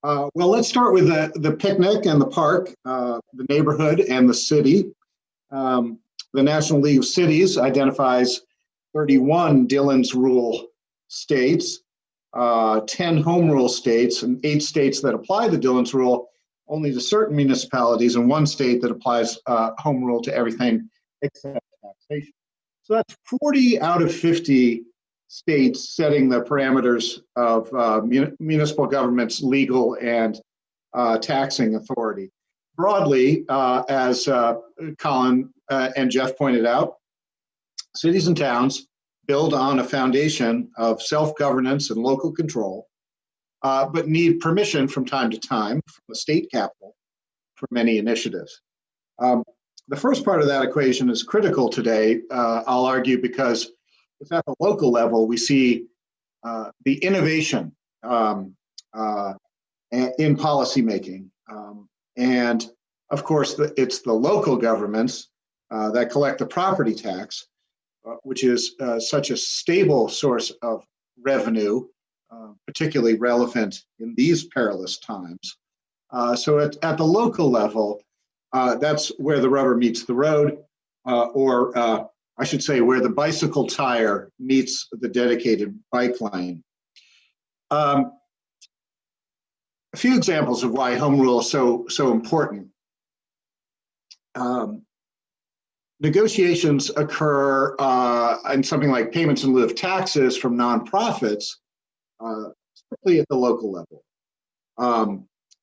Well, let's start with the picnic and the park, the neighborhood and the city. The National League of Cities identifies 31 Dillon's Rule states, 10 Home Rule states, and 8 states that apply the Dillon's Rule only to certain municipalities, and 1 state that applies Home Rule to everything except taxation. So that's 40 out of 50 states setting the parameters of municipal government's legal and taxing authority. Broadly, as Colin and Jeff pointed out, cities and towns build on a foundation of self-governance and local control, but need permission from time to time from the state capital for many initiatives. The first part of that equation is critical today, I'll argue, because it's at the local level we see the innovation in policymaking. And of course, it's the local governments that collect the property tax, which is such a stable source of revenue, particularly relevant in these perilous times. So at the local level, that's where the rubber meets the road, or I should say where the bicycle tire meets the dedicated bike lane. A few examples of why home rule is so important. Negotiations occur in something like payments in lieu of taxes from nonprofits, strictly at the local level.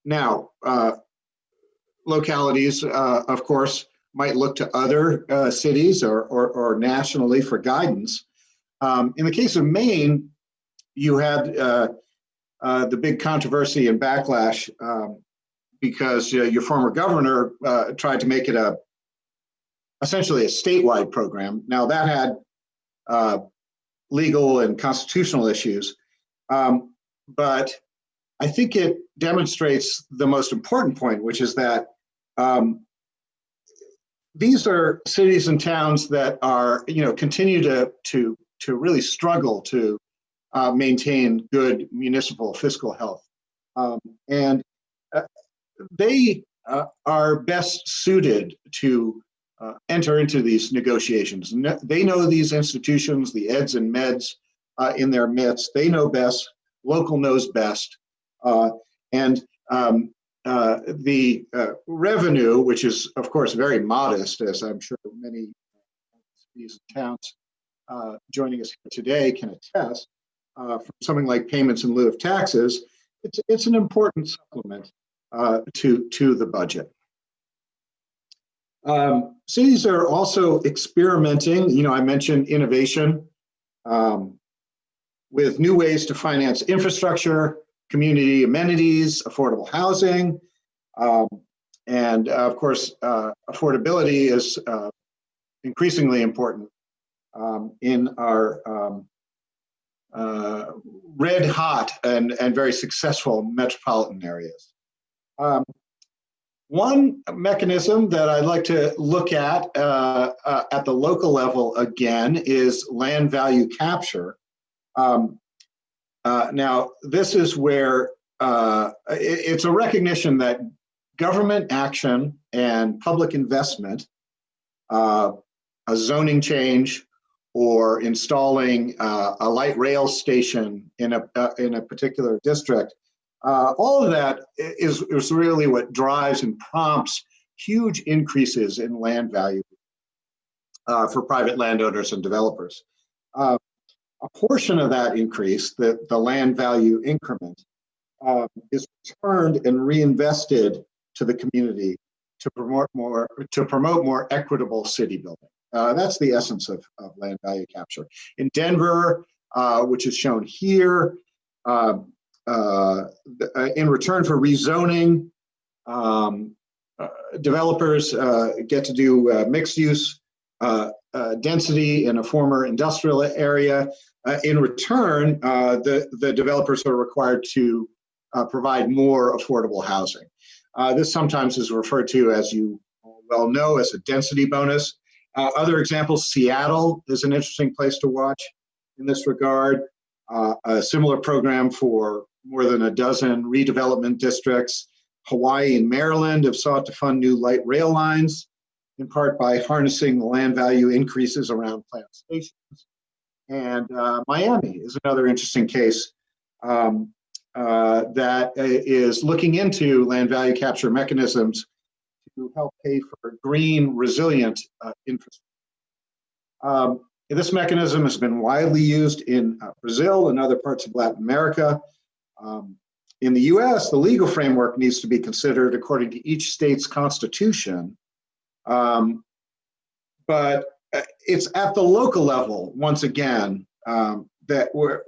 Now, localities, of course, might look to other cities or nationally for guidance. In the case of Maine, you had the big controversy and backlash because your former governor tried to make it essentially a statewide program. Now that had legal and constitutional issues, but I think it demonstrates the most important point, which is that these are cities and towns that are, continue to really struggle to maintain good municipal fiscal health, and they are best suited to enter into these negotiations. They know these institutions, the eds and meds in their midst. They know best. Local knows best, and the revenue, which is of course very modest, as I'm sure many cities and towns joining us here today can attest, from something like payments in lieu of taxes, it's an important supplement to the budget. Cities are also experimenting. I mentioned innovation with new ways to finance infrastructure, community amenities, affordable housing, and of course, affordability is increasingly important in our red hot and very successful metropolitan areas. One mechanism that I'd like to look at the local level again is land value capture. Now, this is where it's a recognition that government action and public investment, a zoning change, or installing a light rail station in a particular district, all of that is really what drives and prompts huge increases in land value for private landowners and developers. A portion of that increase, the land value increment, is returned and reinvested to the community to promote more equitable city building. That's the essence of land value capture. In Denver, which is shown here, in return for rezoning, developers get to do mixed use density in a former industrial area. In return, the developers are required to provide more affordable housing. This sometimes is referred to, as you well know, as a density bonus. Other examples, Seattle is an interesting place to watch in this regard. A similar program for more than a dozen redevelopment districts. Hawaii and Maryland have sought to fund new light rail lines, in part by harnessing the land value increases around planned stations. And Miami is another interesting case that is looking into land value capture mechanisms to help pay for green, resilient infrastructure. This mechanism has been widely used in Brazil and other parts of Latin America. In the US, the legal framework needs to be considered according to each state's constitution. But it's at the local level, once again, that we're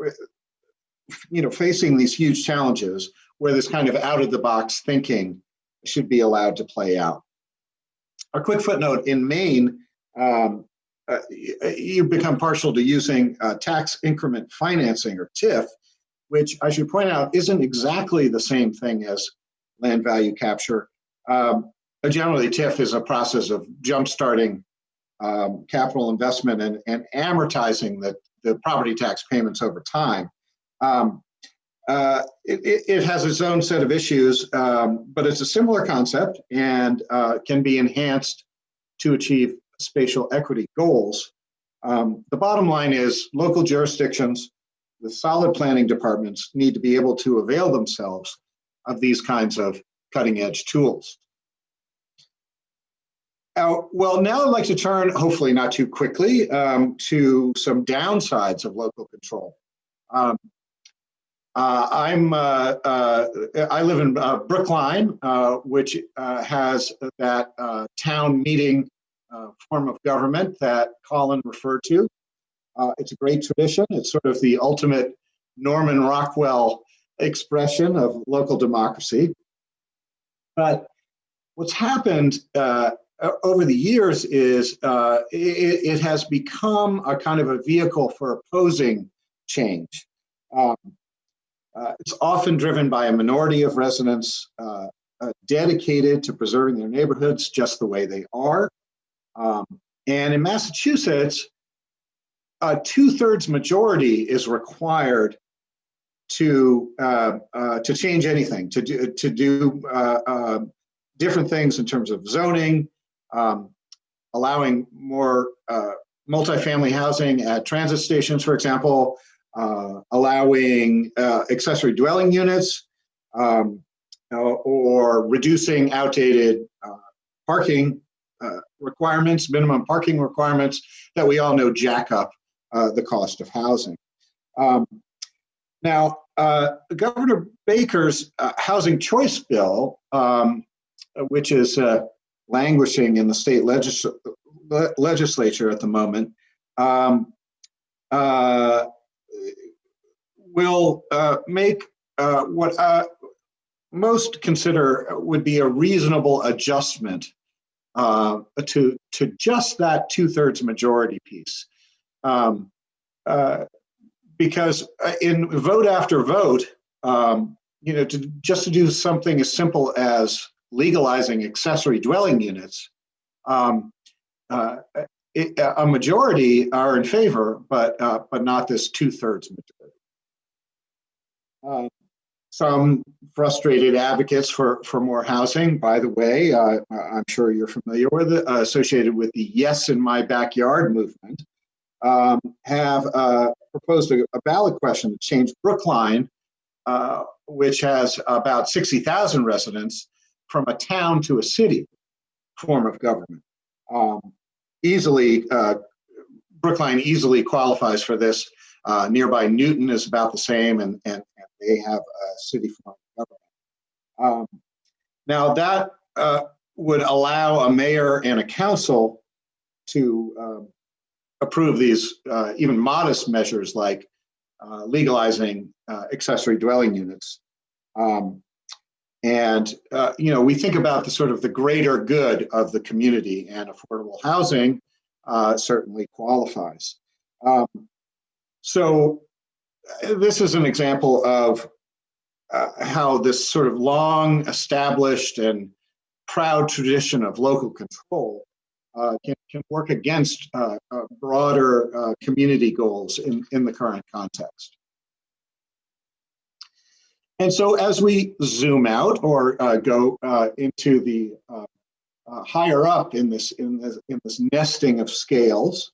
facing these huge challenges where this kind of out-of-the-box thinking should be allowed to play out. A quick footnote, in Maine, you become partial to using tax increment financing, or TIF, which I should point out isn't exactly the same thing as land value capture. Generally, TIF is a process of jumpstarting capital investment and amortizing the property tax payments over time. It has its own set of issues, but it's a similar concept and can be enhanced to achieve spatial equity goals. The bottom line is local jurisdictions with solid planning departments need to be able to avail themselves of these kinds of cutting-edge tools. Well, now I'd like to turn, hopefully not too quickly, to some downsides of local control. I live in Brookline, which has that town meeting form of government that Colin referred to. It's a great tradition. It's sort of the ultimate Norman Rockwell expression of local democracy. But what's happened over the years is it has become a kind of a vehicle for opposing change. It's often driven by a minority of residents dedicated to preserving their neighborhoods just the way they are. And in Massachusetts, a 2/3 majority is required to change anything, to do different things in terms of zoning, allowing more multifamily housing at transit stations, for example, allowing accessory dwelling units, or reducing outdated parking requirements, minimum parking requirements that we all know jack up the cost of housing. Now, Governor Baker's housing choice bill, which is languishing in the state legislature at the moment, will make what most consider would be a reasonable adjustment to just that 2/3 majority piece. Because in vote after vote, just to do something as simple as legalizing accessory dwelling units, a majority are in favor, but not this 2/3 majority. Some frustrated advocates for more housing, by the way, I'm sure you're familiar with it, associated with the Yes in My Backyard movement, have proposed a ballot question to change Brookline, which has about 60,000 residents, from a town to a city form of government. Brookline easily qualifies for this. Nearby Newton is about the same, and they have a city form of government. Now that would allow a mayor and a council to approve these even modest measures like legalizing accessory dwelling units. We think about the sort of the greater good of the community, and affordable housing certainly qualifies. So this is an example of how this sort of long established and proud tradition of local control can work against broader community goals in the current context. And so as we zoom out or go into the higher up in this nesting of scales,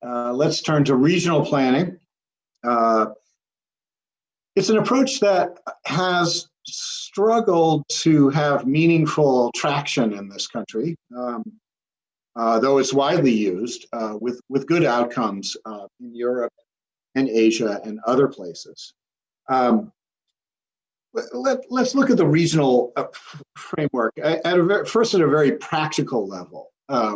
let's turn to regional planning. It's an approach that has struggled to have meaningful traction in this country, though it's widely used with good outcomes in Europe and Asia and other places. Let's look at the regional framework first at a very practical level,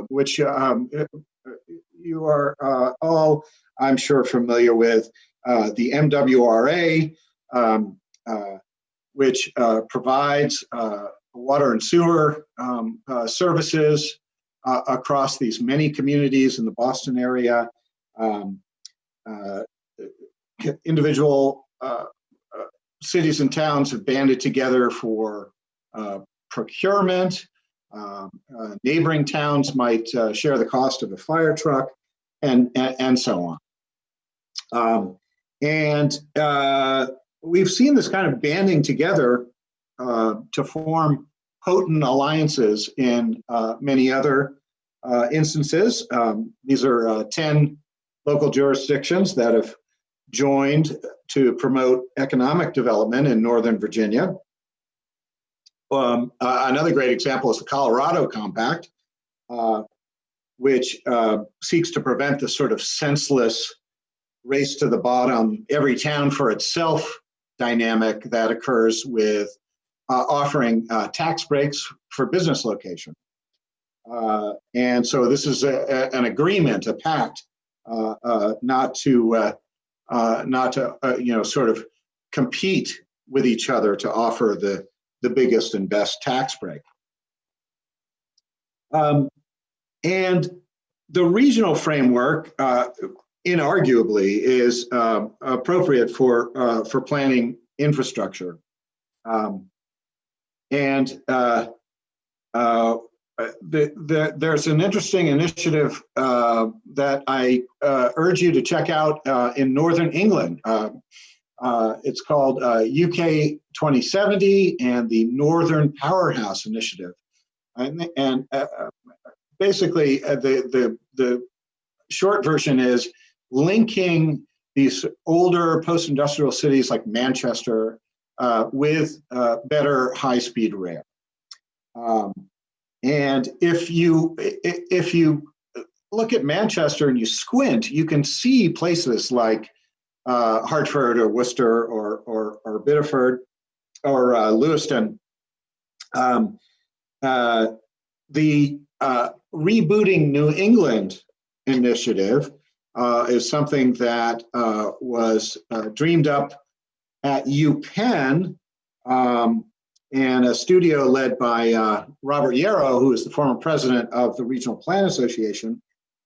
which you are all, I'm sure, familiar with. The MWRA, which provides water and sewer services across these many communities in the Boston area. Individual cities and towns have banded together for procurement. Neighboring towns might share the cost of a fire truck, and so on. We've seen this kind of banding together to form potent alliances in many other instances. These are 10 local jurisdictions that have joined to promote economic development in Northern Virginia. Another great example is the Colorado Compact, which seeks to prevent the sort of senseless race to the bottom, every town for itself dynamic that occurs with offering tax breaks for business location. And so this is an agreement, a pact, not to sort of compete with each other to offer the biggest and best tax break. And the regional framework, inarguably, is appropriate for planning infrastructure. There's an interesting initiative that I urge you to check out in Northern England. It's called UK 2070 and the Northern Powerhouse Initiative. And basically, the short version is linking these older post-industrial cities like Manchester with better high-speed rail. And if you look at Manchester and you squint, you can see places like Hartford or Worcester or Biddeford or Lewiston. The Rebooting New England initiative is something that was dreamed up at UPenn, and a studio led by Robert Yarrow, who is the former president of the Regional Plan Association.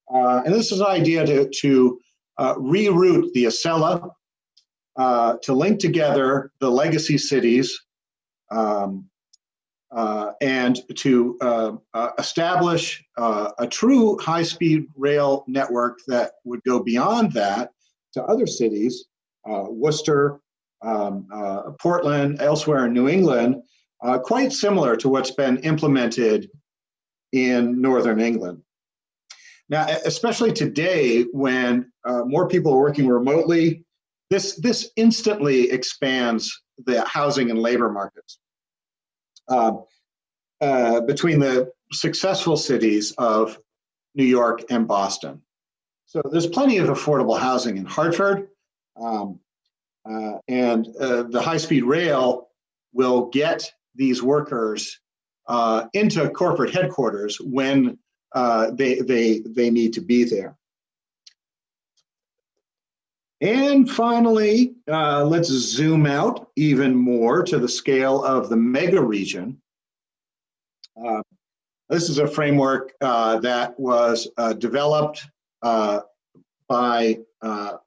And this is an idea to reroute the Acela, to link together the legacy cities, and to establish a true high-speed rail network that would go beyond that to other cities, Worcester, Portland, elsewhere in New England, quite similar to what's been implemented in Northern England. Now, especially today, when more people are working remotely, this instantly expands the housing and labor markets between the successful cities of New York and Boston. So there's plenty of affordable housing in Hartford, and the high-speed rail will get these workers into corporate headquarters when they need to be there. And finally, let's zoom out even more to the scale of the mega region. This is a framework that was developed by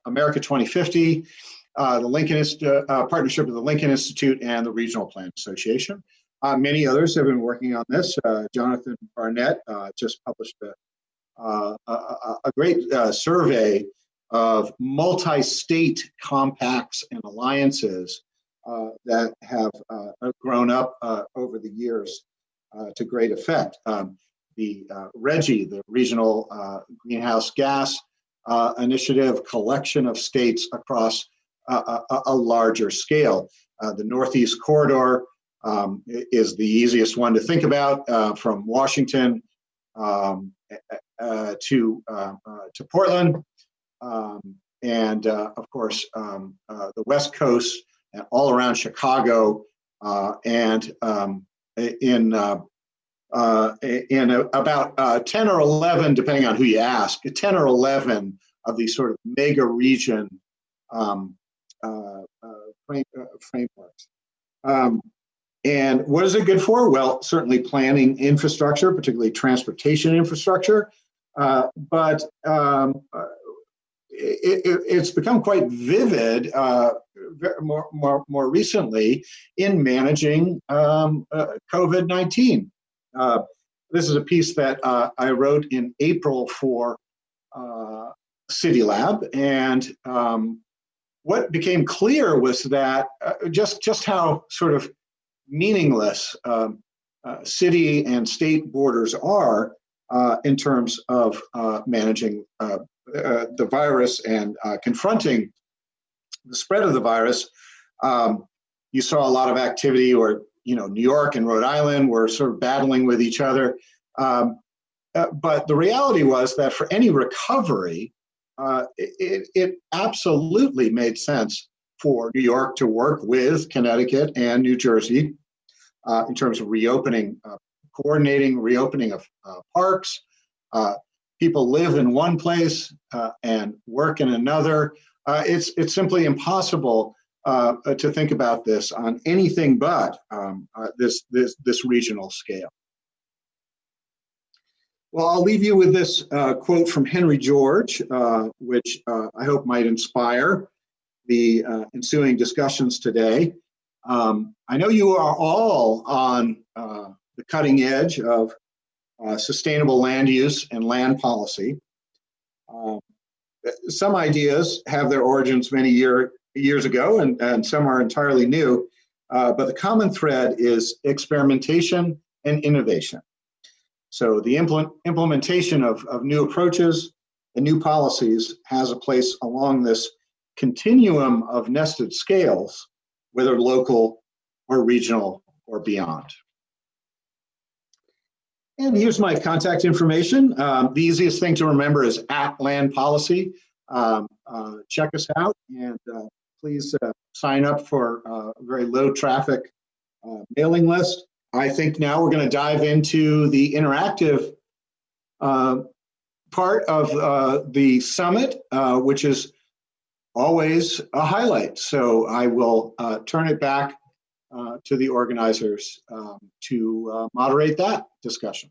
America 2050, the Lincoln partnership with the Lincoln Institute and the Regional Plan Association. Many others have been working on this. Jonathan Barnett just published a great survey of multi-state compacts and alliances that have grown up over the years to great effect. The RGGI, the Regional Greenhouse Gas Initiative, collection of states across a larger scale. The Northeast Corridor is the easiest one to think about, from Washington to Portland, and of course the West Coast, all around Chicago, and in about 10 or 11, depending on who you ask, 10 or 11 of these sort of mega region frameworks. And what is it good for? Well, certainly planning infrastructure, particularly transportation infrastructure, but it's become quite vivid more recently in managing COVID-19. This is a piece that I wrote in April for City Lab, and what became clear was that just how sort of meaningless city and state borders are in terms of managing the virus and confronting the spread of the virus. You saw a lot of activity, or New York and Rhode Island were sort of battling with each other. But the reality was that for any recovery, it absolutely made sense for New York to work with Connecticut and New Jersey in terms of reopening, coordinating reopening of parks. People live in one place and work in another. It's simply impossible to think about this on anything but this regional scale. Well, I'll leave you with this quote from Henry George, which I hope might inspire the ensuing discussions today. I know you are all on the cutting edge of sustainable land use and land policy. Some ideas have their origins many years ago, and some are entirely new, but the common thread is experimentation and innovation. So the implementation of new approaches and new policies has a place along this continuum of nested scales, whether local or regional or beyond. And here's my contact information. The easiest thing to remember is @landpolicy. Check us out, and please sign up for a very low traffic mailing list. I think now we're going to dive into the interactive part of the summit, which is always a highlight. So I will turn it back to the organizers to moderate that discussion.